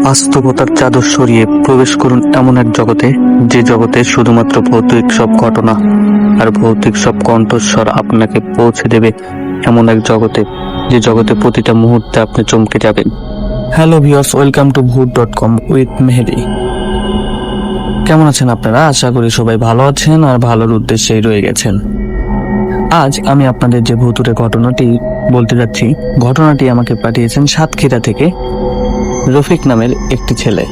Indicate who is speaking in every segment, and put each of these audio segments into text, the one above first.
Speaker 1: বাস্তবতার চাদর সরিয়ে প্রবেশ করুন এমন এক জগতে, যে জগতে শুধুমাত্র ভৌতিক সব ঘটনা আর ভৌতিক সব কণ্ঠস্বর আপনাকে পৌঁছে দেবে এমন এক জগতে, যে জগতে প্রতিটা মুহূর্তে আপনি চমকে যাবেন। হ্যালো ভিউয়ার্স, ওয়েলকাম টু ভূত.com উইথ মেহেদি। কেমন আছেন আপনারা? আশা করি সবাই ভালো আছেন আর ভালোর উদ্দেশ্যেই রয়ে গেছেন। আজ আমি আপনাদের যে ভুতুড়ে ঘটনাটি বলতে যাচ্ছি, ঘটনাটি আমাকে পাঠিয়েছেন সাতক্ষীরা থেকে রফিক নামের একটি ছেলে।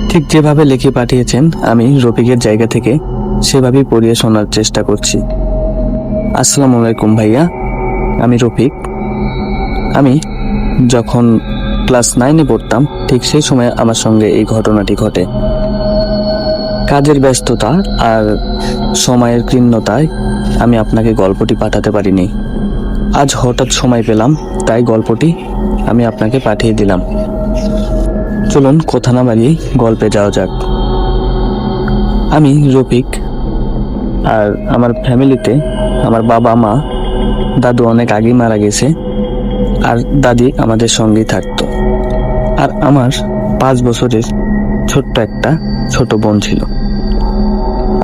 Speaker 1: ঠিক যেভাবে লিখে পাঠিয়েছেন আমি রফিকের জায়গা থেকে সেভাবেই পড়িয়ে শোনার চেষ্টা করছি। আসসালামু আলাইকুম ভাইয়া, আমি রফিক। আমি যখন ক্লাস 9-এ পড়তাম ঠিক সেই সময় আমার সঙ্গে এই ঘটনাটি ঘটে। কাজের ব্যস্ততা আর সময়ের কৃণ্ণতায় আমি আপনাকে গল্পটি পাঠাতে পারিনি। আজ হঠাৎ সময় পেলাম, তাই গল্পটি আমি আপনাকে পাঠিয়ে দিলাম। চলুন কথা না বাড়িয়ে গল্পে যাওয়া যাক। আমি রফিক, আর আমার ফ্যামিলিতে আমার বাবা মা দাদু অনেক আগেই মারা গেছে, আর দাদি আমাদের সঙ্গেই থাকতো। আর আমার 5 বছরের ছোট্ট একটা ছোট বোন ছিল।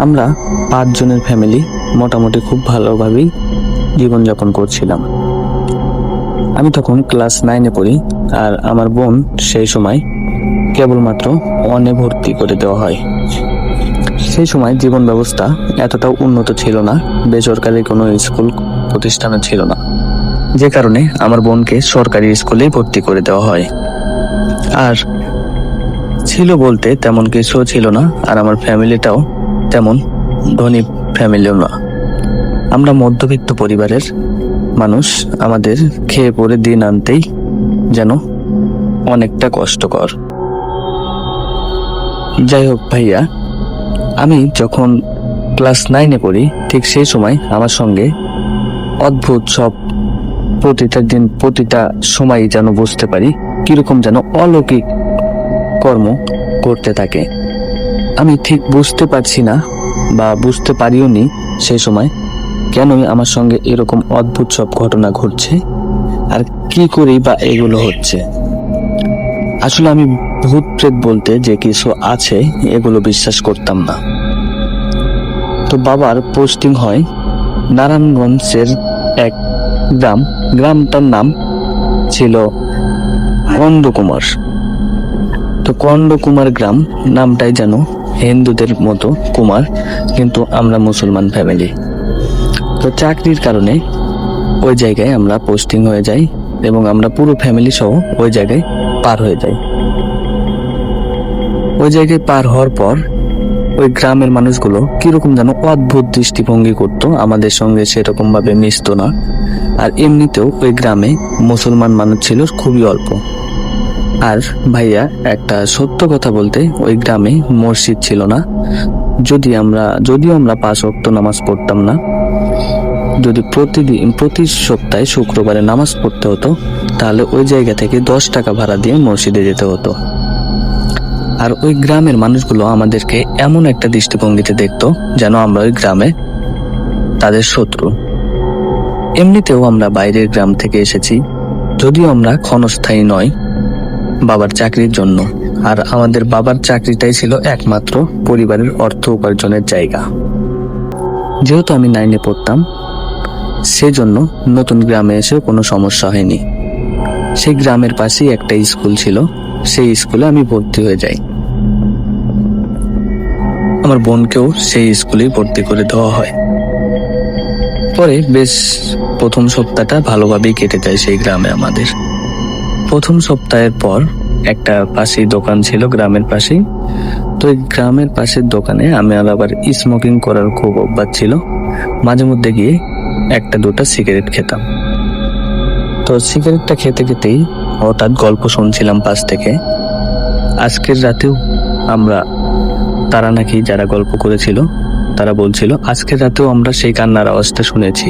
Speaker 1: আমরা 5 জনের ফ্যামিলি মোটামুটি খুব ভালোভাবেই জীবনযাপন করছিলাম। আমি তখন ক্লাস 9-এ পড়ি, আর আমার বোন সেই সময় কেবলমাত্র 1-এ ভর্তি করে দেওয়া হয়। সেই সময় জীবন ব্যবস্থা এতটাও উন্নত ছিল না, বেসরকারি কোনো স্কুল প্রতিষ্ঠানে ছিল না, যে কারণে আমার বোনকে সরকারি স্কুলেই ভর্তি করে দেওয়া হয়। আর ছিল বলতে তেমন কিছু ছিল না, আর আমার ফ্যামিলিটাও তেমন ধনী ফ্যামিলিও না। আমরা মধ্যবিত্ত পরিবারের মানুষ। আমাদের খেয়ে পড়ে দিন আনতেই যেন অনেকটা কষ্টকর। যাই হোক ভাইয়া, আমি যখন ক্লাস 9-এ পড়ি ঠিক সেই সময় আমার সঙ্গে অদ্ভুত সব প্রতিটা দিন প্রতিটা সময় যেন বুঝতে পারি কিরকম যেন অলৌকিক কর্ম করতে থাকে। আমি ঠিক বুঝতে পারছি না বা বুঝতে পারিও নি সেই সময় কেনই আমার সঙ্গে এরকম অদ্ভুত সব ঘটনা ঘটছে আর কি করেই বা এগুলো হচ্ছে। আসলে আমি ভূত প্রেত বলতে যে কিছু আছে এগুলো বিশ্বাস করতাম না। তো বাবার পোস্টিং হয় নারায়ণগঞ্জের এক গ্রামটার নাম ছিল কন্ডকুমার। তো কন্ডকুমার গ্রাম নামটাই যেন হিন্দুদের মতো কুমার, কিন্তু আমরা মুসলমান ফ্যামিলি। তো চাকরির কারণে ওই জায়গায় আমরা পোস্টিং হয়ে যাই এবং আমরা পুরো ফ্যামিলি সহ ওই জায়গায় পার হয়ে যাই। ওই জায়গায় পার হওয়ার পর ওই গ্রামের মানুষগুলো কিরকম যেন অদ্ভুত দৃষ্টিভঙ্গি করতো, আমাদের সঙ্গে সেরকম ভাবে মিশতো না। আর এমনিতেও ওই গ্রামে মুসলমান মানুষ ছিল খুবই অল্প। আর ভাইয়া, একটা সত্য কথা বলতে ওই গ্রামে মসজিদ ছিল না। যদিও আমরা 5 ওয়াক্ত নামাজ পড়তাম না। যদি প্রতি সপ্তাহে শুক্রবারে নামাজ পড়তে হতো, তাহলে ওই জায়গা থেকে 10 টাকা ভাড়া দিয়ে মসজিদে যেতে হতো। আর ওই গ্রামের মানুষগুলো আমাদেরকে এমন একটা দৃষ্টিভঙ্গিতে দেখতো যেন আমরা ওই গ্রামে তাদের শত্রু। এমনিতেও আমরা বাইরের গ্রাম থেকে এসেছি, যদিও আমরা ক্ষণস্থায়ী নয়, বাবার চাকরির জন্য। আর আমাদের বাবার চাকরিটাই ছিল একমাত্র পরিবারের অর্থ উপার্জনের জায়গা। যেহেতু আমি 9-এ পড়তাম, সেজন্য নতুন গ্রামে এসেও কোনো সমস্যা হয়নি। সেই গ্রামের পাশেই একটা স্কুল ছিল, সেই স্কুলে আমি ভর্তি হয়ে যাই। আমার বোনকেও সেই স্কুলেই ভর্তি করে দেওয়া হয়। পরে বেশ প্রথম সপ্তাহটা ভালোভাবেই কেটে যায় সেই গ্রামে আমাদের। প্রথম সপ্তাহের পর একটা পাশেই দোকান ছিল গ্রামের পাশেই। তো এই গ্রামের পাশের দোকানে আমি আবার স্মোকিং করার খুব অভ্যাস ছিল। মাঝে মধ্যে গিয়ে 1-2টা সিগারেট খেতাম। তো সিগারেটটা খেতে খেতেই হঠাৎ গল্প শুনছিলাম পাশ থেকে। আজকের রাতেও তারা নাকি যারা গল্প করেছিল তারা বলছিল আজকের রাতেও আমরা সেই কান্নার আওয়াজটা শুনেছি।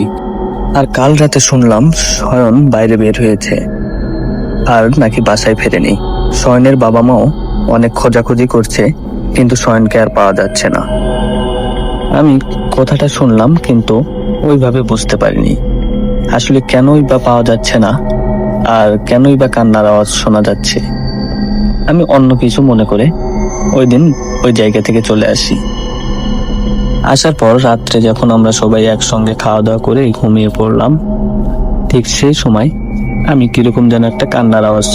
Speaker 1: আর কাল রাতে শুনলাম শয়ন বাইরে বের হয়েছে আর নাকি বাসায় ফেরেনি। শয়নের বাবা মাও অনেক খোঁজাখুঁজি করছে, কিন্তু শয়নকে আর পাওয়া যাচ্ছে না। আমি কথাটা শুনলাম কিন্তু ওইভাবে বুঝতে পারিনি আসলে কেনই বা পাওয়া যাচ্ছে না আর কেনই বা কান্নার আওয়াজ শোনা যাচ্ছে। আমি অন্য কিছু মনে করে ওই দিন ওই জায়গা থেকে চলে আসি। আসার পর রাত্রে যখন আমরা সবাই একসঙ্গে খাওয়া দাওয়া করে ঘুমিয়ে পড়লাম, ঠিক সেই সময় আমি কিরকম যেন একটা কান্নার আওয়াজ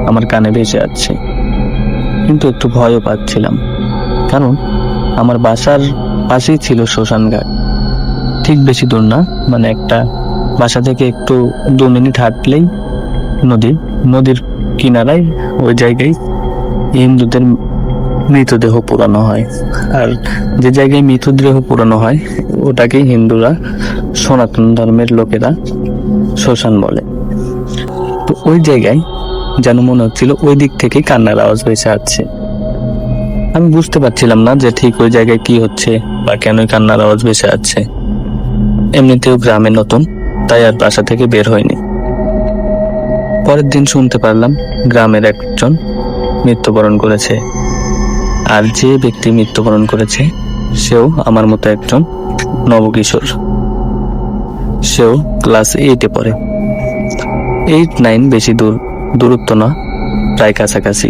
Speaker 1: আমার কানে ভেসে আসছে, কিন্তু একটু ভয়ও পাচ্ছিলাম, কারণ আমার বাসার পাশেই ছিল শ্মশান ঘাট। ঠিক বেশি দূর না, মানে একটা বাসা থেকে একটু 2 মিনিট হাঁটলেই নদীর কিনারায় ওই জায়গায় হিন্দুদের মৃতদেহ পোড়ানো হয়। আর যে জায়গায় মৃতদেহ পোড়ানো হয় ওটাকেই হিন্দুরা, সনাতন ধর্মের লোকেরা শ্মশান বলে। তো ওই জায়গায় যেন মনে হচ্ছিল ওই দিক থেকে কান্নার আওয়াজ ভেসে আসছে। আমি বুঝতে পারছিলাম না যে ঠিক ওই জায়গায় কি হচ্ছে বা কেন কান্নার আওয়াজ ভেসে আসছে। এমনিতেও গ্রামে নতুন, তাই আর বাসা থেকে বের হয়নি। পরের দিন শুনতে পারলাম গ্রামের একজন মৃত্যুবরণ করেছে, আর যে ব্যক্তি মৃত্যুবরণ করেছে সেও আমার মতো একজন নবকিশোর। সেও ক্লাস 8-এ পড়ে। 8-9 বেশি দূরত্ব না, প্রায় কাছাকাছি।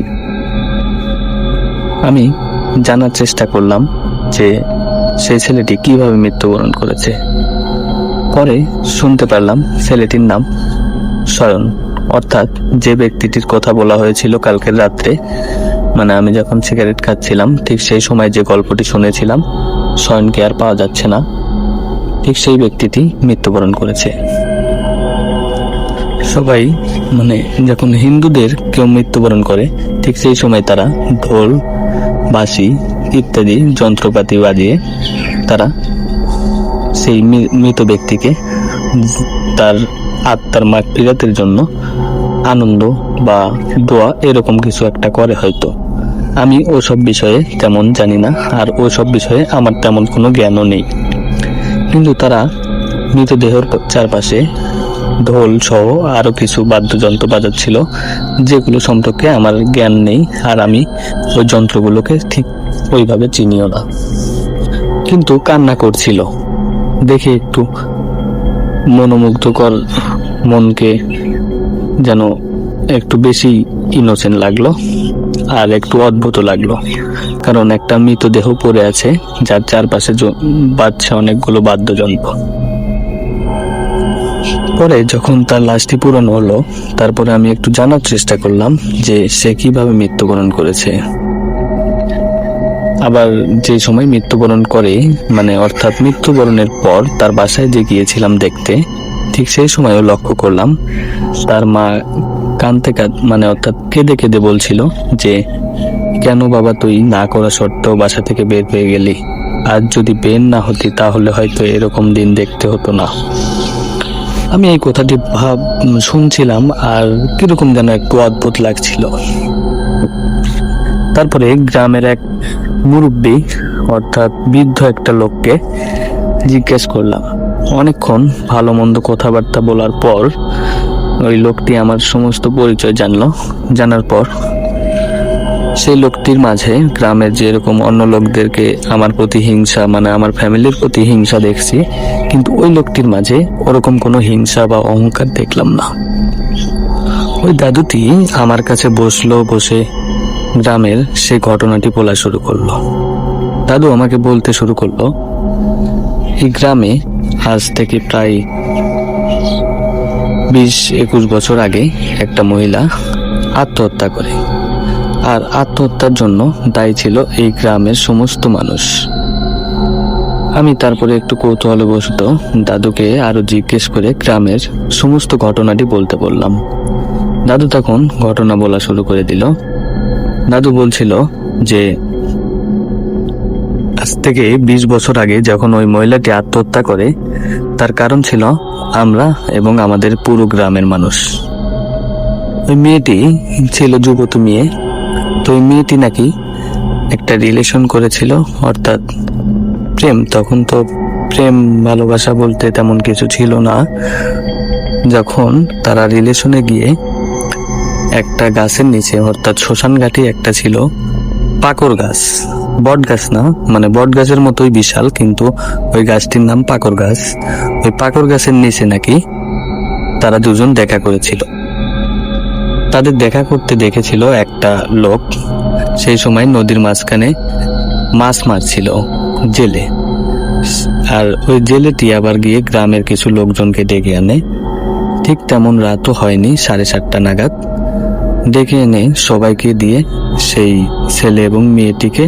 Speaker 1: আমি জানার চেষ্টা করলাম যে সেই ছেলেটি কিভাবে মৃত্যুবরণ করেছে। পরে শুনতে পারলাম ছেলেটির নাম শয়ন, অর্থাৎ যে ব্যক্তিটির কথা বলা হয়েছিল কালকের রাত্রে, মানে আমি যখন সিগারেট খাচ্ছিলাম ঠিক সেই সময় যে গল্পটি শুনেছিলাম, শয়নকে আর পাওয়া যাচ্ছে না, ঠিক সেই ব্যক্তিটি মৃত্যুবরণ করেছে। সবাই মানে যখন হিন্দুদের কেউ মৃত্যুবরণ করে ঠিক সেই সময় তারা ঢোল, বাঁশি ইত্যাদি যন্ত্রপাতি বাজিয়ে তারা সেই মৃত ব্যক্তিকে তার আত্মার মাগফিরাতের জন্য আনন্দ বা দোয়া এরকম কিছু একটা করে হয়তো। আমি ওসব বিষয়ে তেমন জানি না, আর ওসব বিষয়ে আমার তেমন কোনো জ্ঞানও নেই। কিন্তু তারা মৃতদেহের চারপাশে ঢোল সহ আরো কিছু বাদ্যযন্ত্র বাজাচ্ছিল, যেগুলো সম্পর্কে আমার জ্ঞান নেই, আর আমি ওই যন্ত্রগুলোকে ঠিক ওইভাবে চিনিও না। কিন্তু কান্না করছিল দেখে একটু মনোমুগ্ধকর, মনকে যেন একটু বেশি ইনোসেন্ট লাগলো আর একটু অদ্ভুত লাগলো, কারণ একটা মৃতদেহ পড়ে আছে যার চারপাশে বাজছে অনেকগুলো বাদ্যযন্ত্র। পরে যখন তার লাশটি পুরানো হলো, তারপরে আমি একটু জানার চেষ্টা করলাম যে সে কিভাবে মৃত্যুবরণ করেছে। আবার যে সময় মৃত্যুবরণ করে, মানে অর্থাৎ মৃত্যুবরণের পর তার বাসায় যে গিয়েছিলাম দেখতে, ঠিক সেই সময়ও লক্ষ্য করলাম তার মা মানে অর্থাৎ কেঁদে কেঁদে বলছিল যে, কেন বাবা তুই না করা সত্ত্বেও বাসা থেকে বের হয়ে গেলি? আজ যদি বের না হতি তাহলে হয়তো এরকম দিন দেখতে হতো না। আমি এই কথাটি শুনছিলাম আর কিরকম যেন একটু অদ্ভুত লাগছিল। তারপরে গ্রামের এক মুরব্বী অর্থাৎ বৃদ্ধ একটা লোককে জিজ্ঞেস করলাম। অনেকক্ষণ ভালো মন্দ কথাবার্তা বলার পর ওই লোকটি আমার সমস্ত পরিচয় জানার পর সেই লোকটির মাঝে গ্রামের যেরকম অন্য লোকদেরকে আমার প্রতি হিংসা, মানে আমার ফ্যামিলির প্রতি হিংসা দেখছি, কিন্তু ওই লোকটির মাঝে ওরকম কোনো হিংসা বা অহংকার দেখলাম না। ওই দাদুটি আমার কাছে বসে গ্রামের সেই ঘটনাটি বলা শুরু করলো। দাদু আমাকে বলতে শুরু করলো, এই গ্রামে আজ থেকে প্রায় 20-21 বছর আগে একটা মহিলা আত্মহত্যা করে, আর আত্মহত্যার জন্য দায়ী ছিল এই গ্রামের সমস্ত মানুষ। আমি তারপরে একটু কৌতূহলবশত দাদুকে আরো জিজ্ঞেস করে গ্রামের সমস্ত ঘটনাটি বলতে বললাম। দাদু তখন ঘটনা বলা শুরু করে দিল। দাদু বলছিল যে আজ থেকে 20 বছর আগে যখন ওই মহিলাটি আত্মহত্যা করে, তার কারণ ছিল আমরা এবং আমাদের পুরো গ্রামের মানুষ। ওই মেয়েটি ছিল যুবতী মেয়ে, তো ওই মেয়েটি নাকি একটা রিলেশন করেছিল, অর্থাৎ প্রেম। তখন তো প্রেম ভালোবাসা বলতে তেমন কিছু ছিল না। যখন তারা রিলেশনে গিয়ে একটা গাছের নিচে, অর্থাৎ শ্মশান ঘাটে একটা ছিল পাকর গাছ, বট গাছ না, মানে বট গাছের মতোই বিশাল, কিন্তু ওই গাছটির নাম পাকর গাছ। ওই পাকর গাছের নিচে নাকি তারা দুজন দেখা করেছিল। তাদের দেখা করতে দেখেছিল একটা লোক। সেই সময় নদীর মাঝখানে মাছ মারছিল জেলে, আর ওই জেলেটি আবার গিয়ে গ্রামের কিছু লোকজনকে ডেকে আনে। ঠিক তেমন রাতও হয়নি, 7:30 নাগাদ ডেকে এনে সবাইকে দিয়ে সেই ছেলে এবং মেয়েটিকে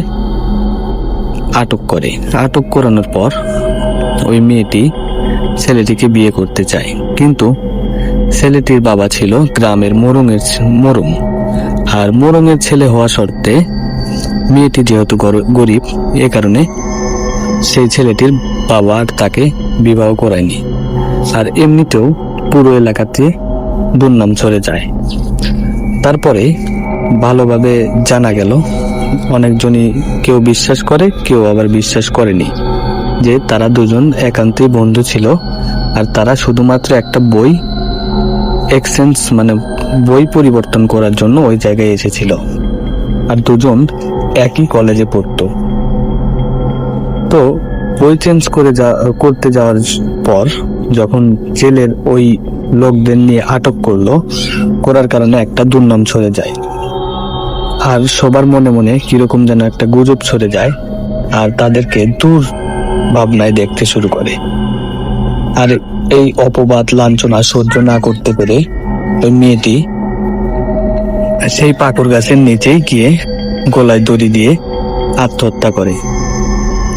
Speaker 1: আটক করে। আটক করানোর পর ওই মেয়েটি ছেলেটিকে বিয়ে করতে চায়, কিন্তু ছেলেটির বাবা ছিল গ্রামের মোরং, আর মোরঙের ছেলে হওয়া সত্ত্বে মেয়েটি যেহেতু গরিব, এ কারণে সেই ছেলেটির বাবা আর তাকে বিবাহ করায়নি। আর এমনিতেও পুরো এলাকাতে দুর্নাম ছড়ে যায়। তারপরে ভালোভাবে জানা গেল, অনেকজনই কেউ বিশ্বাস করে, কেউ আবার বিশ্বাস করেনি, যে তারা দুজন একান্তই বন্ধু ছিল, আর তারা শুধুমাত্র একটা বই এক্সচেঞ্জ মানে বই পরিবর্তন করার জন্য ওই জায়গায় এসেছিল, আর দুজন একই কলেজে পড়তো। তো বই চেঞ্জ করতে যাওয়ার পর যখন জেলের ওই লোকদের নিয়ে আটক করার কারণে একটা দুর্নাম ছড়ে যায়, আর সবার মনে মনে কিরকম যেন একটা গুজব ছড়ে যায়, আর তাদেরকে দূর ভাবনায় দেখতে শুরু করে। আর এই অপবাদ লাঞ্ছনা সহ্য না করতে পেরে ওই মেয়েটি সেই পাকুর গাছের নিচেই গিয়ে গলায় দড়ি দিয়ে আত্মহত্যা করে।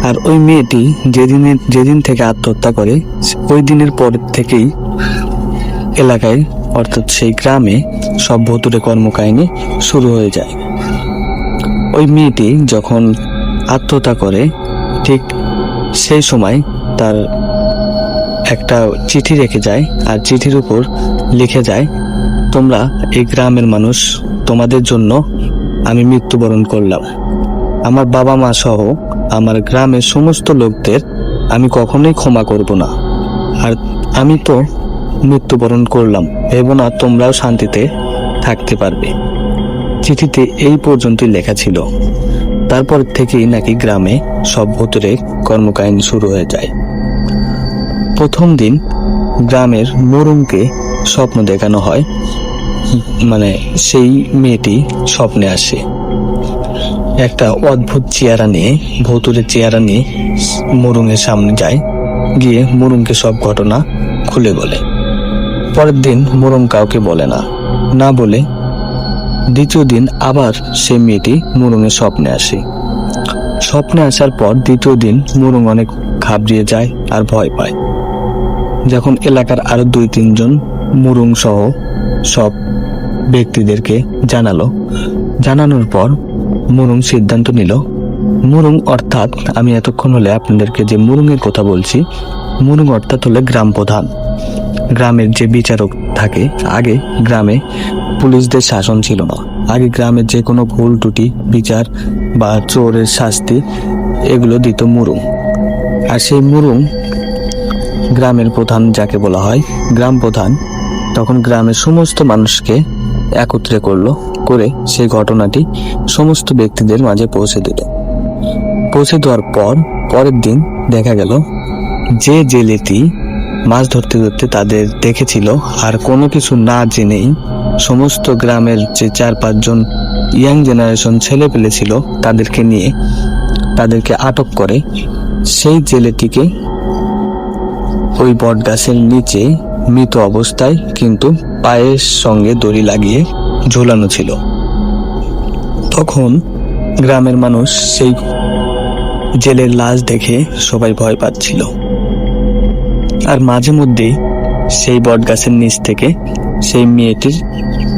Speaker 1: আর ওই মেয়েটি যেদিন থেকে আত্মহত্যা করে, ওই দিনের পর থেকেই এলাকায় অর্থাৎ সেই গ্রামে সব ভুতুড়ে কর্মকাহিনী শুরু হয়ে যায়। ওই মেয়েটি যখন আত্মহত্যা করে, ঠিক সেই সময় তার একটা চিঠি রেখে যায়, আর চিঠির উপর লিখে যায়, তোমরা এই গ্রামের মানুষ, তোমাদের জন্য আমি মৃত্যুবরণ করলাম। আমার বাবা মা সহ আমার গ্রামের সমস্ত লোকদের আমি কখনোই ক্ষমা করব না, আর আমি তো মৃত্যুবরণ করলাম, ভেবো না তোমরাও শান্তিতে থাকতে পারবে। চিঠিতে এই পর্যন্তই লেখা ছিল। তারপর থেকেই নাকি গ্রামে সব ভুতুড়ে কর্মকাহিনী শুরু হয়ে যায়। প্রথম দিন গ্রামের মোরংকে স্বপ্ন দেখানো হয়, মানে সেই মেয়েটি স্বপ্নে আসে একটা অদ্ভুত চেহারা নিয়ে, ভুতুড়ে চেহারা নিয়ে মোরঙের সামনে যায়, গিয়ে মোরংকে সব ঘটনা খুলে বলে। পরের দিন মোরং কাউকে বলে না বলে দ্বিতীয় দিন আবার সেই মেয়েটি মোরঙের স্বপ্নে আসে। স্বপ্নে আসার পর দ্বিতীয় দিন মোরং অনেক ঘাবড়িয়ে যায় আর ভয় পায়। যখন এলাকার আরো 2-3 জন মোরং সহ সব ব্যক্তিদেরকে জানানোর পর মোরং সিদ্ধান্ত নিল, মোরং অর্থাৎ আমি এতক্ষণ হলে আপনাদেরকে যে মোরঙের কথা বলছি, মোরং অর্থাৎ হলে গ্রাম প্রধান, গ্রামের যে বিচারক থাকে। আগে গ্রামে পুলিশদের শাসন ছিল না, আগে গ্রামের যে কোনো ভুল ত্রুটি বিচার বা চোরের শাস্তি এগুলো দিত মোরং। আর সেই মোরং গ্রামের প্রধান যাকে বলা হয় গ্রাম প্রধান, তখন গ্রামের সমস্ত মানুষকে একত্রে করে সেই ঘটনাটি সমস্ত ব্যক্তিদের মাঝে পৌঁছে দেওয়ার পর পরের দিন দেখা গেল যে জেলেটি মাছ ধরতে তাদের দেখেছিল, আর কোনো কিছু না জেনেই সমস্ত গ্রামের যে 4-5 জন ইয়াং জেনারেশন ছেলে পেলে ছিল তাদেরকে আটক করে। সেই জেলেটিকে ওই বট গাছের নিচে মৃত অবস্থায়, কিন্তু পায়ের সঙ্গে দড়ি লাগিয়ে ঝোলানো ছিল। তখন গ্রামের মানুষ সেই জেলের লাশ দেখে সবাই ভয় পাচ্ছিল, আর মাঝে মধ্যেই সেই বট গাছের নিচ থেকে সেই মেয়েটির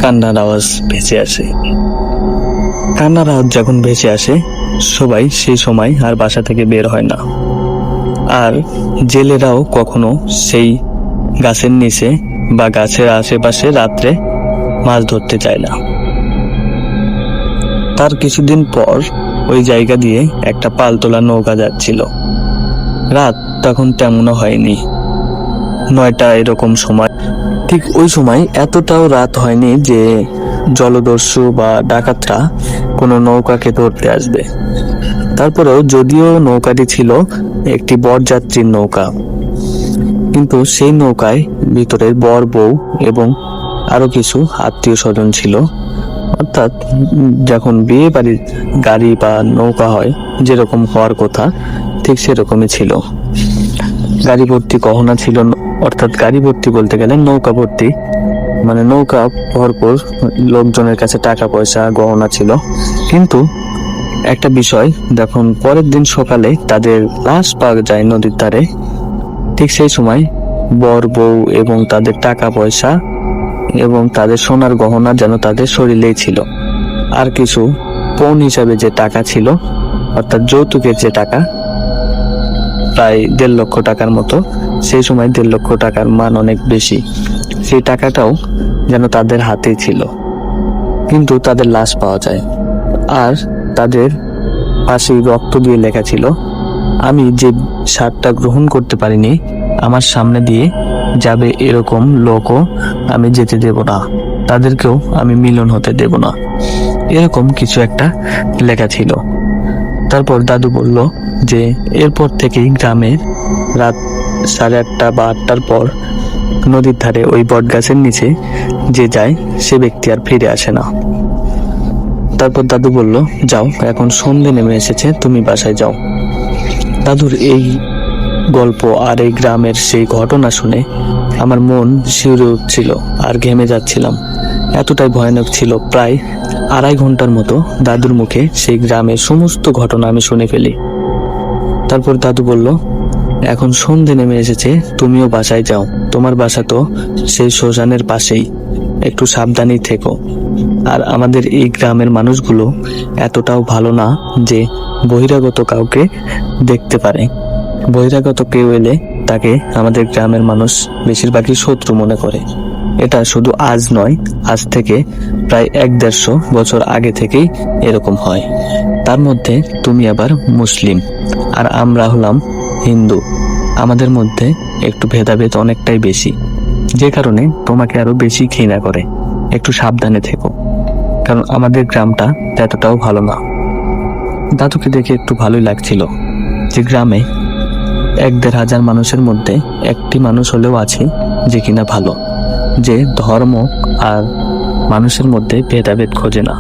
Speaker 1: কান্নার আওয়াজ ভেসে আসে। কান্নার আওয়াজ যখন ভেসে আসে, সবাই সেই সময় আর বাসা থেকে বের হয় না, আর জেলেরাও কখনো সেই গাছের নিচে বা গাছের আশেপাশে রাত্রে মাছ ধরতে চায় না। তার কিছুদিন পর ওই জায়গা দিয়ে একটা পালতোলা নৌকা যাচ্ছিল। রাত তখন তেমনও হয়নি, 9টা এরকম সময়। ঠিক ওই সময় এতটাও রাত হয়নি যে জলদস্যু বা ডাকাতরা কোনো নৌকাকে ধরতে আসবে। তারপরেও যদিও নৌকাটি ছিল একটি বরযাত্রীর নৌকা, কিন্তু সেই নৌকায় ভিতরে বর বউ এবং আরো কিছু আত্মীয় স্বজন ছিল। অর্থাৎ যখন বিয়ে বাড়ির গাড়ি বা নৌকা হয় যেরকম হওয়ার কথা ঠিক সেরকমই ছিল। গাড়ি ভর্তি গহনা ছিল, অর্থাৎ গাড়ি ভর্তি বলতে গেলে নৌকা ভর্তি, মানে নৌকা ভরপুর লোকজনের কাছে টাকা পয়সা গহনা ছিল। কিন্তু একটা বিষয়, যখন পরের দিন সকালে তাদের লাশ পাওয়া যায় নদীর ধারে, ঠিক সেই সময় বর বউ এবং তাদের টাকা পয়সা এবং তাদের সোনার গহনা যেন তাদের শরীরেই ছিল। আর কিছু পণ হিসাবে যে টাকা ছিল, অর্থাৎ যৌতুকের যে টাকা, প্রায় 1.5 লক্ষ টাকার মতো। সেই সময় 1.5 লক্ষ টাকার মান অনেক বেশি। সেই টাকাটাও যেন তাদের হাতেই ছিল। কিন্তু তাদের লাশ পাওয়া যায়, আর তাদের পাশে রক্ত দিয়ে লেখা ছিল, আমি যে স্বাদটা গ্রহণ করতে পারিনি, আমার সামনে দিয়ে যাবে এরকম লোকও আমি যেতে দেব না, তাদেরকেও আমি মিলন হতে দেব না, এরকম কিছু একটা লেখা ছিল। তারপর দাদু বলল যে এরপর থেকেই গ্রামে রাত 8:30 বা 8টার পর নদীর ধারে ওই বট গাছের নিচে যে যায় সে ব্যক্তি আর ফিরে আসে না। তারপর দাদু বলল, যাও, এখন সন্ধে নেমে এসেছে, তুমি বাসায় যাও। দাদুর এই গল্প আর এই গ্রামের সেই ঘটনা শুনে আমার মন শিউরে উঠছিল আর ঘেমে যাচ্ছিলাম। এতটাই ভয়ানক ছিল। প্রায় 2.5 ঘন্টার মতো দাদুর মুখে সেই গ্রামের সমস্ত ঘটনা আমি শুনে ফেলি। তারপর দাদু বলল, এখন সন্ধে নেমে এসেছে, তুমিও বাসায় যাও, তোমার বাসা তো সেই শ্মশানের পাশেই, একটু সাবধানেই থেকো। আর আমাদের এই গ্রামের মানুষগুলো এতটাও ভালো না যে বহিরাগত কাউকে দেখতে পারে। বহিরাগত কেউ এলে তাকে আমাদের গ্রামের মানুষ বেশিরভাগই শত্রু মনে করে। এটা শুধু আজ নয়, আজ থেকে প্রায় 150 বছর আগে থেকেই এরকম হয়। তার মধ্যে তুমি আবার মুসলিম আর আমরা হলাম হিন্দু। আমাদের মধ্যে একটু ভেদাভেদ অনেকটাই বেশি, যে কারণে তোমাকে আরো বেশি ঘৃণা করে। একটু সাবধানে থেকো, কারণ আমাদের গ্রামটা এতটাও ভালো না। দাদুকে দেখে একটু ভালোই লাগছিল যে গ্রামে 1-1.5 হাজার মানুষের মধ্যে একটি মানুষ হলেও আছে যে কিনা ভালো, যে ধর্ম আর মানুষের মধ্যে ভেদাভেদ খোঁজে না।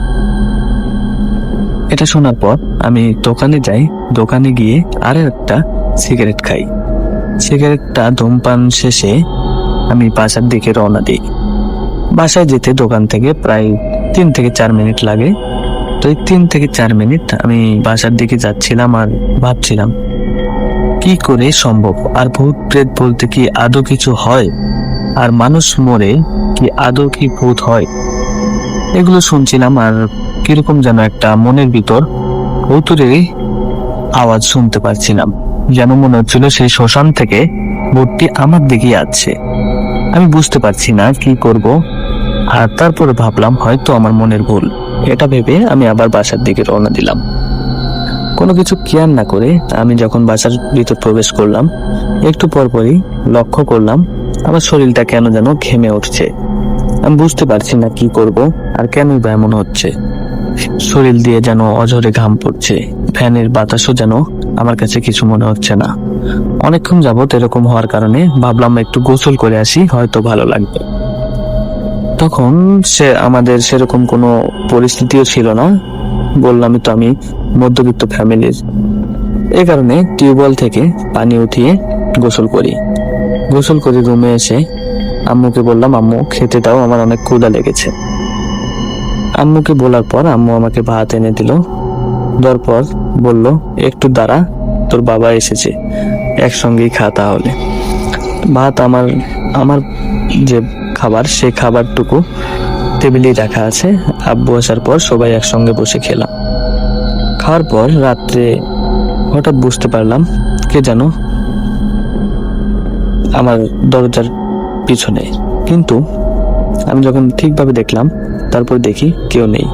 Speaker 1: এটা শোনার পর আমি দোকানে যাই। দোকানে গিয়ে আরো একটা সিগারেট খাই। সিগারেটটা ধূমপান শেষে আমি বাসার দিকে রওনা দিই। বাসায় যেতে দোকান থেকে প্রায় 3 থেকে 4 মিনিট লাগে। তো এই 3 থেকে 4 মিনিট আমি বাসার দিকে যাচ্ছিলাম আর ভাবছিলাম কি করে সম্ভব, আর ভূত প্রেত বলতে কি আদৌ কিছু হয়, আর মানুষ মরে কি আদৌ কি ভূত হয়, এগুলো শুনছিলাম। আর কিরকম যেন একটা মনের ভিতর ভূতুরের আওয়াজ শুনতে পাচ্ছিলাম, যেন মনে হচ্ছিল সেই শ্মশান থেকে ভূতটি আমার দিকেই আসছে। আমি বুঝতে পারছি না কি করব। আর তারপরে ভাবলাম হয়তো আমার মনের ভুল। এটা ভেবে আমি আবার বাসার দিকে রওনা দিলাম। কোনো কিছু কেয়ার না করে আমি যখন বাসার ভিতর প্রবেশ করলাম, একটু পরপরই লক্ষ্য করলাম আমার শরীরটা কেন যেন ঘেমে উঠছে। আমি বুঝতে পারছি না কি করব আর কেনই বা এমন হচ্ছে। শরীর দিয়ে যেন অঝরে ঘাম পড়ছে, ফ্যানের বাতাসও যেন আমার কাছে কিছু মনে হচ্ছে না। অনেকক্ষণ যাবত এরকম হওয়ার কারণে ভাবলাম একটু গোসল করে আসি, হয়তো ভালো লাগবে। তখন আমাদের সেরকম কোনো পরিস্থিতিও ছিল না। বললামই তো আমি মধ্যবিত্ত ফ্যামিলির, এই কারণে টিউবওয়েল থেকে পানি উঠিয়ে গোসল করি। গোসল করে রুমে এসে আম্মুকে বললাম, আম্মু খেতে দাও, আমার অনেক ক্ষুধা লেগেছে। আম্মুকে বলার পর আম্মু আমাকে ভাত এনে দিল। দেওয়ার পর বলল, একটু দাঁড়া, তোর বাবা এসেছে, একসঙ্গেই খা তাহলে। ভাত আমার যে খাবার, সেই খাবারটুকু টেবিলেই রাখা আছে। আব্বু আসার পর সবাই একসঙ্গে বসে খেলাম। খাওয়ার পর রাত্রে হঠাৎ বুঝতে পারলাম কে যেন আমার দরজার পিছনে। কিন্তু আমি যখন ঠিকভাবে দেখলাম, তারপর দেখি কেউ নেই।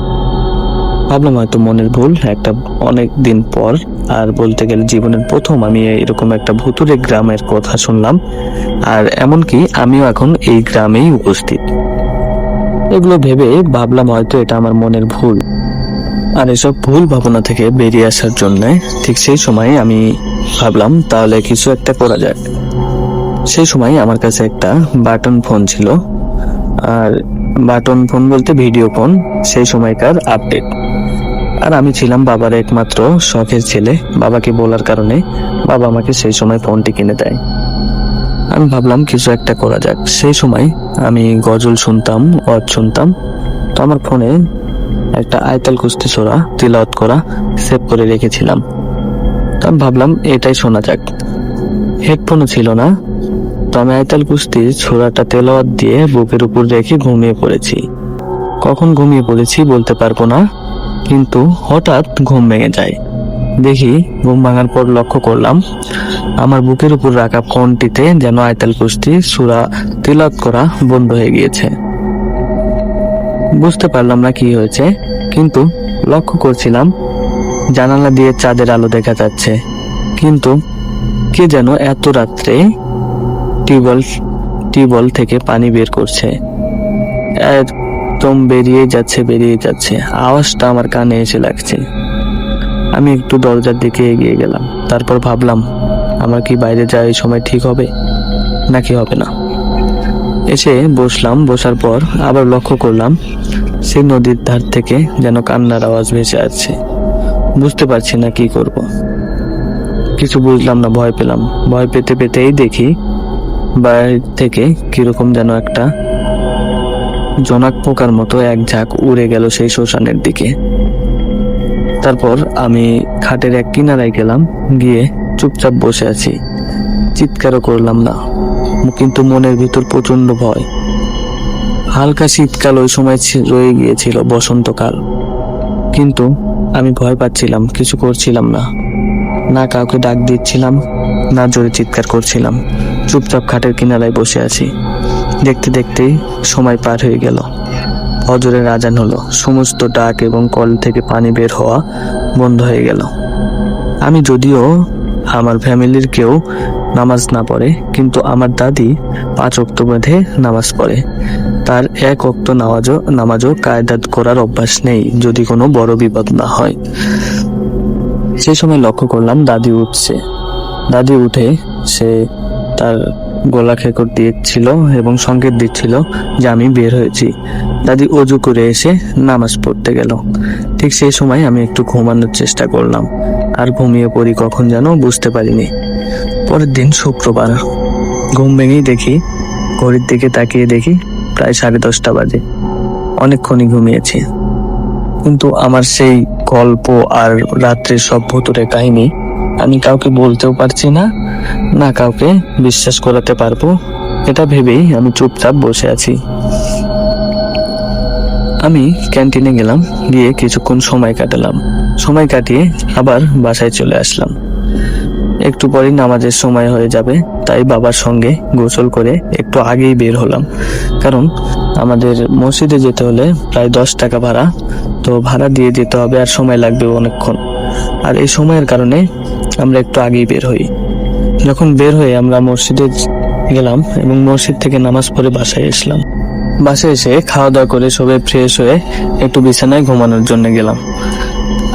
Speaker 1: ভাবলাম হয়তো মনের ভুল, একটা অনেক দিন পর, আর বলতে গেলে জীবনের প্রথম আমি এরকম একটা ভুতুরে গ্রামের কথা শুনলাম। আর এমনকি আমিও এখন এই গ্রামেই উপস্থিত। এগুলো ভেবে ভাবলাম হয়তো এটা আমার মনের ভুল। আর এসব ভুল ভাবনা থেকে বেরিয়ে আসার জন্য ঠিক সেই সময় আমি ভাবলাম তাহলে কিছু একটা করা যাক। সেই সময় আমার কাছে একটা বাটন ফোন ছিল, আর বাটন ফোন বলতে ভিডিও ফোন, সেই সময়কার আপডেট। আর আমি ছিলাম বাবার একমাত্র শখের ছেলে। বাবাকে বলার কারণে বাবা আমাকে সেই সময় ফোনটি কিনে দেয়। আমি ভাবলাম কিছু একটা করা যাক। সেই সময় আমি গজল শুনতাম, ওয়াজ শুনতাম। তো আমার ফোনে একটা আয়াতুল কুরসি সূরা তিলাওয়াত করা সেভ করে রেখেছিলাম। তো আমি ভাবলাম এটাই শোনা যাক। হেডফোনও ছিল না। তো আমি আয়াতুল কুরসি সূরাটা তেলাওয়াত দিয়ে বুকের উপর রেখে ঘুমিয়ে পড়েছি। কখন ঘুমিয়ে পড়েছি বলতে পারবো না, কিন্তু হঠাৎ ঘুম ভেঙে যায়। দেখি ঘুম ভাঙার পর লক্ষ্য করলাম আমার বুকের উপর রাখা ফোনটিতে যেন আয়াতুল কুরসি সূরা তিলাওয়াত করা বন্ধ হয়ে গিয়েছে। বুঝতে পারলাম না কি হয়েছে, কিন্তু লক্ষ্য করছিলাম জানালা দিয়ে চাঁদের আলো দেখা যাচ্ছে। কিন্তু কে যেন এত রাত্রে টিউবওয়েল থেকে পানি বের করছে। একদম বেরিয়ে যাচ্ছে, আওয়াজটা আমার কানে এসে লাগছে। আমি একটু দরজার দিকে এগিয়ে গেলাম। তারপর ভাবলাম আমার কি বাইরে যাওয়া এই সময় ঠিক হবে নাকি হবে না। এসে বসলাম। বসার পর আবার লক্ষ্য করলাম সেই নদীর ধার থেকে যেন কান্নার আওয়াজ ভেসে আসছে। বুঝতে পারছি না কি করব, কিছু বুঝলাম না, ভয় পেলাম। ভয় পেতেই দেখি বাইরে থেকে কিরকম যেন একটা জোনাক পোকার মতো এক ঝাঁক উড়ে গেল সেই শ্মশানের দিকে। তারপর আমি খাটের এক কিনারায় গেলাম, গিয়ে চুপচাপ বসে আছি। চিৎকারও করলাম না, কিন্তু মনের ভিতর প্রচন্ড ভয়। হালকা শীতকাল ওই সময় রয়ে গিয়েছিল, বসন্তকাল। কিন্তু আমি ভয় পাচ্ছিলাম, কিছু করছিলাম না, না কাউকে ডাক দিচ্ছিলাম, না জোরে চিৎকার করছিলাম। চুপচাপ খাটের কিনারায় বসে আছি। দেখতে দেখতেই সময় পার হয়ে গেল। ফজরের আজান হলো। সমস্ত ডাক এবং কল থেকে পানি বের হওয়া বন্ধ হয়ে গেল। আমি যদিও আমার ফ্যামিলির কেউ নামাজ না পড়ে, কিন্তু আমার দাদি 5 ওয়াক্ত বেঁধে নামাজ পড়ে। তার 1 ওয়াক্ত নামাজও কায়দাত করার অভ্যাস নেই, যদি কোনো বড় বিপদ না হয়। সেই সময় লক্ষ্য করলাম দাদি উঠছে। দাদি উঠে সে তার গলা খেকর দিচ্ছিল এবং সংকেত দিচ্ছিল যে আমি বের হয়েছি। দাদি অজু করে এসে নামাজ পড়তে গেল। ঠিক সেই সময় আমি একটু ঘুমানোর চেষ্টা করলাম, আর ঘুমিয়ে পড়ি কখন যেন বুঝতে পারিনি। পরের দিন শুক্রবার। ঘুম ভেঙেই দেখি, ঘড়ির দিকে তাকিয়ে দেখি প্রায় 10:30 বাজে। অনেকক্ষণই ঘুমিয়েছি, কিন্তু আমার সেই গল্প আর রাত্রের সব ভুতুড়ে কাহিনী আমি কাউকে বলতেও পারছি না, না কাউকে বিশ্বাস করাতে পারবো, এটা ভেবেই আমি চুপচাপ বসে আছি। আমি ক্যান্টিনে গেলাম, গিয়ে কিছুক্ষণ সময় কাটালাম। সময় কাটিয়ে আবার বাসায় চলে আসলাম। একটু পরেই নামাজের সময় হয়ে যাবে, তাই বাবার সঙ্গে গোসল করে একটু আগেই বের হলাম। কারণ আমাদের মসজিদে যেতে হলে প্রায় 10 টাকা ভাড়া, তো ভাড়া দিয়ে যেতে হবে, আর সময় লাগবে অনেকক্ষণ। আর এই সময়ের কারণে আমরা একটু আগেই বের হই। যখন বের হয়ে আমরা মসজিদে গেলাম এবং মসজিদ থেকে নামাজ পড়ে বাসায় এসলাম। বাসায় এসে খাওয়া দাওয়া করে সবাই ফ্রেশ হয়ে একটু বিছানায় ঘুমানোর জন্য গেলাম।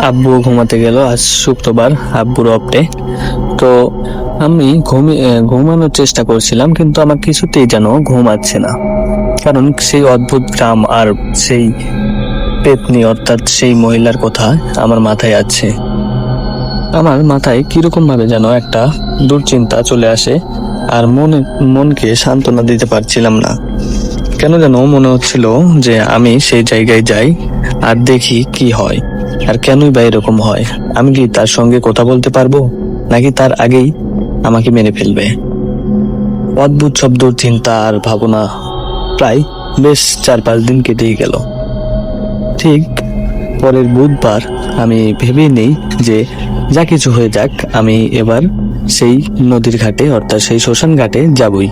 Speaker 1: আব্বু ঘুমাতে গেল, আজ শুক্রবার, আব্বুর অফ ডে। তো আমি ঘুমানোর চেষ্টা করছিলাম, কিন্তু আমার কিছুতেই যেন ঘুম আসছে না। কারণ সেই অদ্ভুত গ্রাম আর সেই পেতনি অর্থাৎ সেই মহিলার কথা আমার মাথায় আছে। আমার মাথায় কিরকম ভাবে যেন একটা দুশ্চিন্তা চলে আসে, আর মনকে সান্ত্বনা দিতে পারছিলাম না। কেন যেন মনে হচ্ছিল যে আমি সেই জায়গায় যাই আর দেখি কি হয়, আর কেনই বা এরকম হয়। আমি কি তার সঙ্গে কথা বলতে পারবো, নাকি তার আগেই আমাকে মেরে ফেলবে? অদ্ভুত সব দুশ্চিন্তা আর ভাবনা প্রায় বেশ 4-5 দিন কেটেই গেল। ঠিক পরের বুধবার আমি ভেবেই নেই যে যা কিছু হয়ে যাক, আমি এবার সেই নদীর ঘাটে অর্থাৎ সেই শ্মশান ঘাটে যাবই।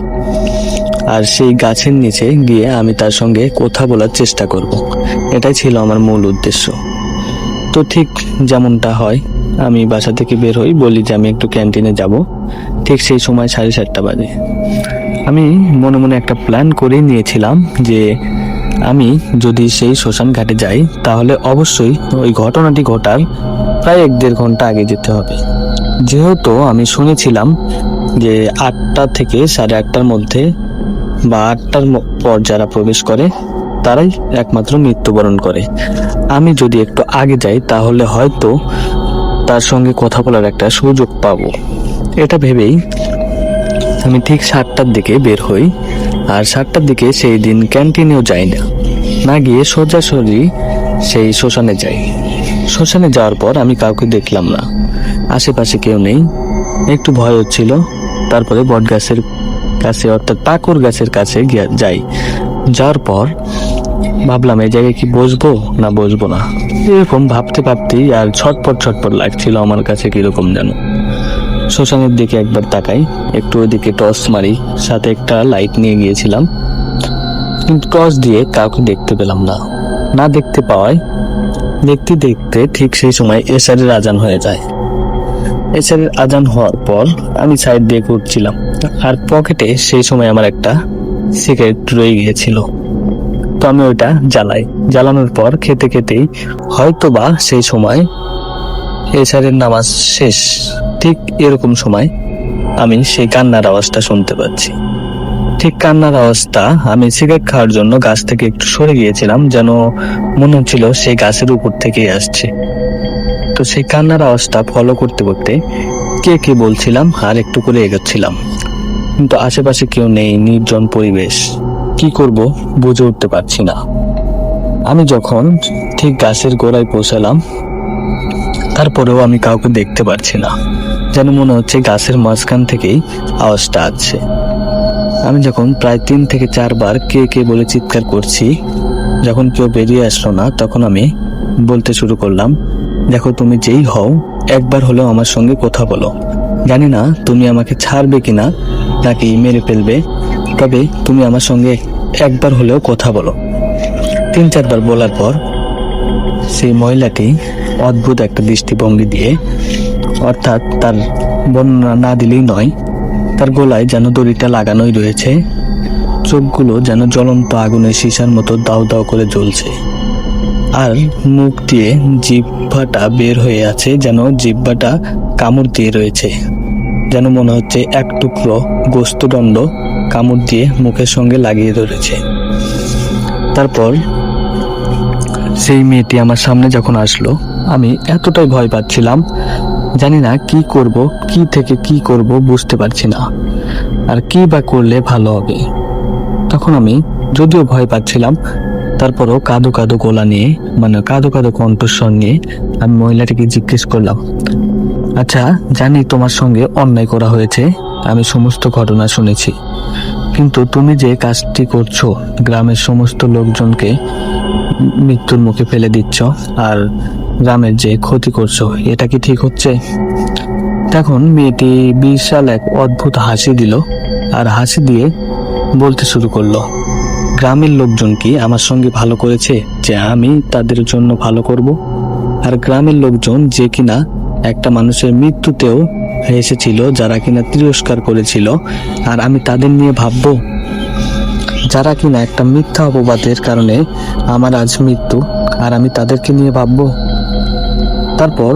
Speaker 1: আর সেই গাছের নিচে গিয়ে আমি তার সঙ্গে কথা বলার চেষ্টা করব। এটাই ছিল আমার মূল উদ্দেশ্য। তো ঠিক যেমনটা হয়, আমি বাসা থেকে বের হই, বলি যে আমি একটু ক্যান্টিনে যাব। ঠিক সেই সময় 7:30 বাজে। আমি মনে মনে একটা প্ল্যান করে নিয়েছিলাম যে আমি যদি সেই শ্মশান ঘাটে যাই, তাহলে অবশ্যই ওই ঘটনাটি ঘটার প্রায় 1-1.5 ঘন্টা আগে যেতে হবে। যেহেতু আমি শুনেছিলাম যে 8টা থেকে 8:30টার মধ্যে বা 8টার পর যারা প্রবেশ করে তারাই একমাত্র মৃত্যুবরণ করে। আমি যদি একটু আগে যাই তাহলে হয়তো তার সঙ্গে কথা বলার একটা সুযোগ পাবো। এটা ভেবেই আমি ঠিক 7টার দিকে বের হই। আর 7টার দিকে সেই দিন ক্যান্টিনেও যাই না গিয়ে সোজাসুজি সেই শ্মশানে যাই। শ্মশানে যাওয়ার পর আমি কাউকে দেখলাম না, আশেপাশে কেউ নেই, একটু ভয় হচ্ছিল। তারপরে বট গাছের কাছে অর্থাৎ পাকুর গাছের কাছে যাই। যাওয়ার পর ভাবলাম এই জায়গায় কি বসবো না বসবো না, এরকম ভাবতে ভাবতেই আর ছটপট লাগছিল আমার কাছে, কিরকম যেন। শ্মশানের দিকে একবার তাকাই, একটু ওইদিকে টর্চ মারি, সাথে একটা লাইট নিয়ে গিয়েছিলাম, কিন্তু টর্চ দিয়ে কাউকে দেখতে পেলাম না দেখতে পাওয়ায় দেখতে দেখতে ঠিক সেই সময় এশারের আজান হয়ে যায়। এশারের আজান হওয়ার পর আমি সাইড দিয়ে ঘুরছিলাম, আর পকেটে সেই সময় আমার একটা সিগারেট রয়ে গিয়েছিল। তো আমি ওইটা জ্বালানোর পর খেতে খেতেই হয়তোবা সেই সময় এশারের নামাজ শেষ, ঠিক এরকম সময় আমি সেই কান্নার আওয়াজটা শুনতে পাচ্ছি। ঠিক কান্নার আওয়াজটা, আমি সিগারেট খাওয়ার জন্য গাছ থেকে একটু সরে গিয়েছিলাম, যেন মনে হচ্ছিল সেই গাছের উপর থেকেই আসছে। তো সেই কান্নার আওয়াজটা ফলো করতে করতে কে বলছিলাম আর একটু করে এগোচ্ছিলাম, কিন্তু আশেপাশে কেউ নেই, নির্জন পরিবেশ। কি করব বুঝে উঠতে পারছি না। আমি যখন ঠিক গাছের গোড়ায় পৌঁছালাম, তারপরেও আমি কাউকে দেখতে পারছি না, যেন মনে হচ্ছে গাছের মাঝখান থেকেই আওয়াজটা আসছে। আমি যখন প্রায় 3 থেকে 4 বার কে বলে চিৎকার করছি, যখন কেউ বেরিয়ে আসলো না, তখন আমি বলতে শুরু করলাম, দেখো তুমি যেই হও, একবার হলেও আমার সঙ্গে কথা বলো। জানি না তুমি আমাকে ছাড়বে কিনা নাকি মেরে ফেলবে, তবে তুমি আমার সঙ্গে একবার হলেও কথা বলো। 3-4 বার বলার পর সেই মহিলাটি অদ্ভুত একটা দৃষ্টিভঙ্গি দিয়ে, অর্থাৎ তার বর্ণনা না দিলেই নয়, তার গলায় যেন দড়িটা লাগানোই রয়েছে, চোখগুলো যেন জ্বলন্ত আগুনের শিশার মতো দাউ দাউ করে জ্বলছে, আর মুখ দিয়ে জিহ্বাটা বের হয়ে আছে, যেন জিহ্বাটা কামড় দিয়ে রয়েছে, যেন মনে হচ্ছে এক টুকরো গোস্তদণ্ড কামড় দিয়ে মুখের সঙ্গে লাগিয়ে ধরেছে। তারপর সেই মেয়েটি আমার সামনে যখন আসলো, আমি এতটাই ভয় পাচ্ছিলাম, জানি না কি করব, কি থেকে কি করব বুঝতে পারছি না, আর কি বা করলে ভালো হবে। তখন আমি যদিও ভয় পাচ্ছিলাম, তারপরও কাঁদো কাঁদো গলা নিয়ে, মানে কাঁদো কাঁদো কণ্ঠস্বর নিয়ে আমি মহিলাটিকে জিজ্ঞেস করলাম, আচ্ছা জানি তোমার সঙ্গে অন্যায় করা হয়েছে, আমি সমস্ত ঘটনা শুনেছি, কিন্তু তুমি যে কাজটি করছো, গ্রামের সমস্ত লোকজনকে মৃত্যুর মুখে ফেলে দিচ্ছ আর গ্রামের যে ক্ষতি করছো, এটা কি ঠিক হচ্ছে? তখন মেয়েটি বিশাল এক অদ্ভুত হাসি দিল, আর হাসি দিয়ে বলতে শুরু করলো, গ্রামের লোকজন কি আমার সঙ্গে ভালো করেছে যে আমি তাদের জন্য ভালো করব? আর গ্রামের লোকজন যে কিনা একটা মানুষের মৃত্যুতেও এসেছিল, যারা কিনা তিরস্কার করেছিল, আর আমি তাদের নিয়ে ভাববো? যারা কিনা একটা মিথ্যা অপবাদের কারণে আমার আজ মৃত্যু, আর আমি তাদেরকে নিয়ে ভাববো? তারপর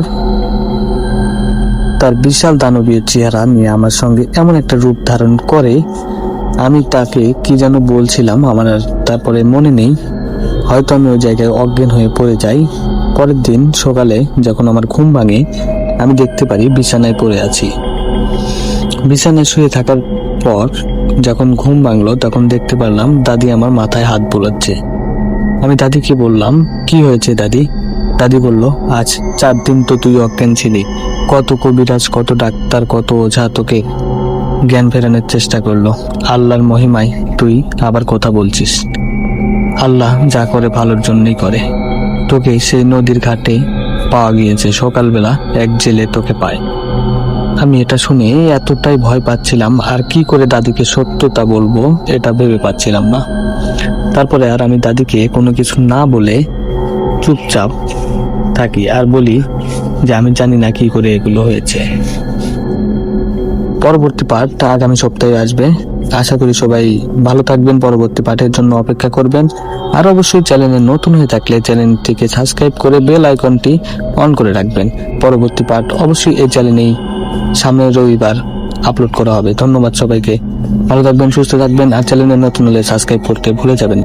Speaker 1: তার বিশাল দানবীয় চেহারা নিয়ে আমার সঙ্গে এমন একটা রূপ ধারণ করে, আমি তাকে কি যেন বলছিলাম আমার আর তারপরে মনে নেই, হয়তো আমি ওই জায়গায় অজ্ঞান হয়ে পড়ে যাই। পরের দিন সকালে যখন আমার ঘুম ভাঙে, আমি দেখতে পারি বিছানায় পড়ে আছি। বিছানায় শুয়ে থাকার পর যখন ঘুম ভাঙলো, তখন দেখতে পারলাম দাদি আমার মাথায় হাত বোলাচ্ছে। আমি দাদিকে বললাম, কি হয়েছে দাদি? দাদি বলল, আজ 4 দিন তো তুই অজ্ঞান ছিলি, কত কবিরাজ, কত ডাক্তার, কত ওঝা তোকে জ্ঞান ফেরানোর চেষ্টা করলো, আল্লাহর মহিমায় তুই আবার কথা বলছিস। আল্লাহ যা করে ভালোর জন্যই করে। তোকে সেই নদীর ঘাটে পাওয়া গিয়েছে, সকালবেলা এক জেলে তোকে পায়। আমি এটা শুনে এতটাই ভয় পাচ্ছিলাম, আর কি করে দাদিকে সত্যতা বলবো এটা ভেবে পাচ্ছিলাম না। তারপরে আর আমি দাদিকে কোনো কিছু না বলে চুপচাপ থাকি, আর বলি যে আমি জানি না কি করে এগুলো হয়েছে। পরবর্তী পার্ট আগামী সপ্তাহে আসবে। আশা করি সবাই ভালো থাকবেন, পরবর্তী পার্টের জন্য অপেক্ষা করবেন। আর অবশ্যই চ্যানেলে নতুন হয়ে থাকলে চ্যানেলটিকে সাবস্ক্রাইব করে বেল আইকনটি অন করে রাখবেন। পরবর্তী পার্ট অবশ্যই এই চ্যানেলেই সামনের রবিবার আপলোড করা হবে। ধন্যবাদ সবাইকে, ভালো থাকবেন, সুস্থ থাকবেন, আর চ্যানেলে নতুন হলে সাবস্ক্রাইব করতে ভুলে যাবেন।